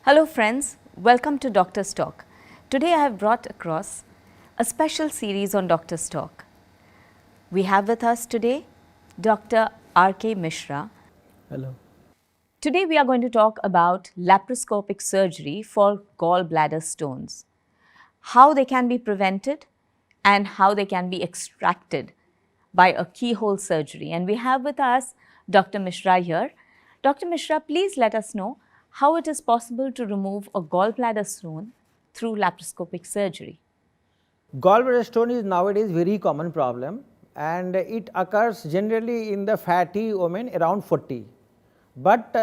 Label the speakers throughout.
Speaker 1: Hello friends, welcome to Doctor's Talk. Today I have brought across a special series on Doctor's Talk. We have with us today Dr. R.K. Mishra.
Speaker 2: Hello.
Speaker 1: Today we are going to talk about laparoscopic surgery for gallbladder stones, how they can be prevented and how they can be extracted by a keyhole surgery. And we have with us Dr. Mishra here. Dr. Mishra, please let us know how it is possible to remove a gallbladder stone through laparoscopic surgery.
Speaker 2: Gallbladder stone is nowadays very common problem and it occurs generally in the fatty women around 40. But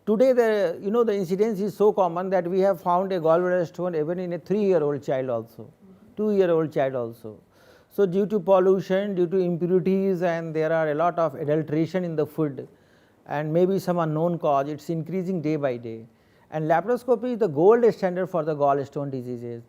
Speaker 2: today the incidence is so common that we have found a gallbladder stone even in a 3-year-old child also, 2-year-old child also. So due to pollution, due to impurities, and there are a lot of adulteration in the food and maybe some unknown cause, it is increasing day by day. And laparoscopy is the gold standard for the gallstone diseases,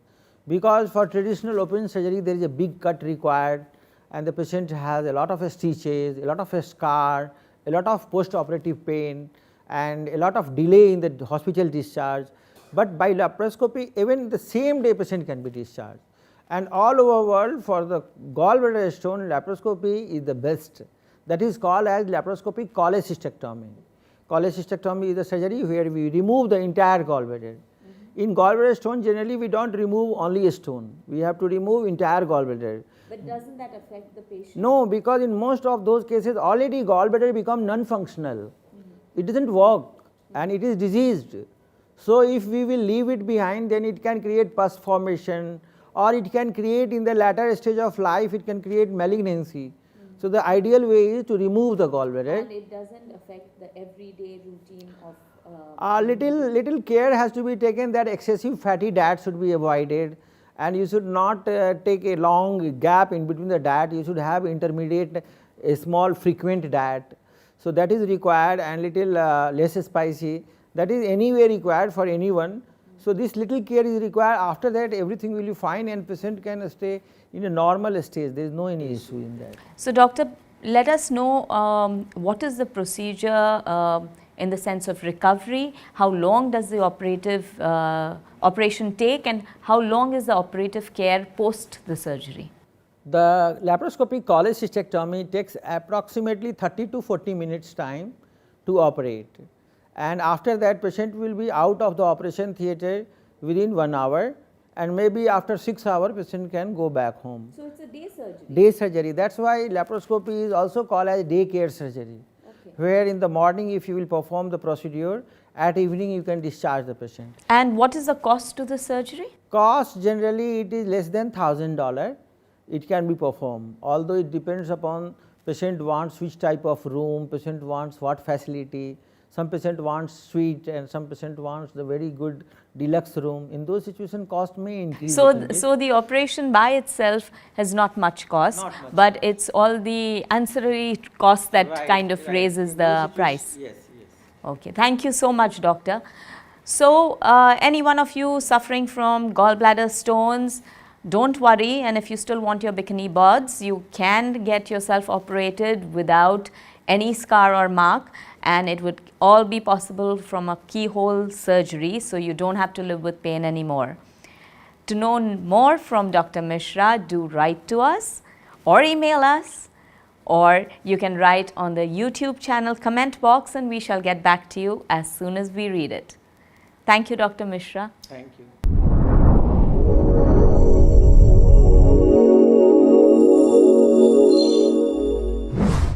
Speaker 2: because for traditional open surgery there is a big cut required and the patient has a lot of stitches, a lot of scar, a lot of post-operative pain and a lot of delay in the hospital discharge. But by laparoscopy even the same day patient can be discharged. And all over world for the gallbladder stone, laparoscopy is the best. That is called as laparoscopic cholecystectomy. Cholecystectomy is the surgery where we remove the entire gallbladder. In gallbladder stone generally we do not remove only a stone, we have to remove entire gallbladder.
Speaker 1: But doesn't that affect the patient?
Speaker 2: No, because in most of those cases already gallbladder become non-functional. It does not work and it is diseased. So if we will leave it behind, then it can create pus formation, or it can create in the latter stage of life, it can create malignancy. So the ideal way is to remove the gallbladder.
Speaker 1: And it doesn't affect the everyday routine of
Speaker 2: little care has to be taken that excessive fatty diet should be avoided, and you should not take a long gap in between the diet. You should have intermediate, a small frequent diet. So that is required, and little less spicy, that is anyway required for anyone. So this little care is required. After that everything will be fine and patient can stay in a normal stage. There is no any issue in that.
Speaker 1: So doctor, let us know what is the procedure in the sense of recovery, how long does the operation take, and how long is the operative care post the surgery?
Speaker 2: The laparoscopic cholecystectomy takes approximately 30 to 40 minutes time to operate, and after that patient will be out of the operation theatre within 1 hour, and maybe after 6 hours patient can go back home.
Speaker 1: So it's a day surgery?
Speaker 2: Day surgery, that is why laparoscopy is also called as day care surgery. Okay. Where in the morning if you will perform the procedure, at evening you can discharge the patient.
Speaker 1: And what is the cost to the surgery?
Speaker 2: Cost generally it is less than $1,000. It can be performed, although it depends upon patient wants which type of room, patient wants what facility. Some patient wants suite and some patient wants the very good deluxe room. In those situations cost may increase.
Speaker 1: So the operation by itself has not much cost, but it's all the ancillary costs that kind of raises the price.
Speaker 2: Yes.
Speaker 1: Okay, thank you so much, doctor. So any one of you suffering from gallbladder stones, don't worry, and if you still want your bikini birds, you can get yourself operated without any scar or mark, and it would all be possible from a keyhole surgery, so you don't have to live with pain anymore. To know more from Dr. Mishra, do write to us or email us, or you can write on the YouTube channel comment box and we shall get back to you as soon as we read it. Thank you, Dr. Mishra.
Speaker 2: Thank you.